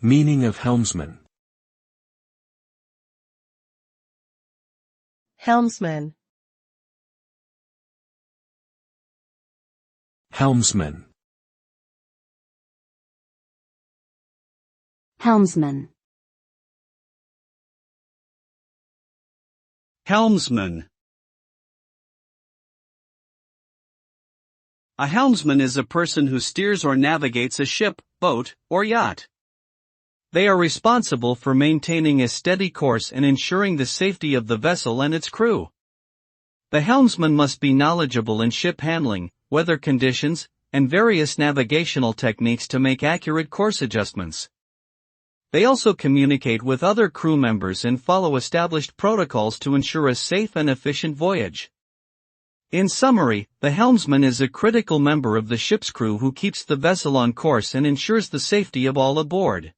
Meaning of helmsman. Helmsman. Helmsman. Helmsman. Helmsman. A helmsman is a person who steers or navigates a ship, boat, or yacht. They are responsible for maintaining a steady course and ensuring the safety of the vessel and its crew. The helmsman must be knowledgeable in ship handling, weather conditions, and various navigational techniques to make accurate course adjustments. They also communicate with other crew members and follow established protocols to ensure a safe and efficient voyage. In summary, the helmsman is a critical member of the ship's crew who keeps the vessel on course and ensures the safety of all aboard.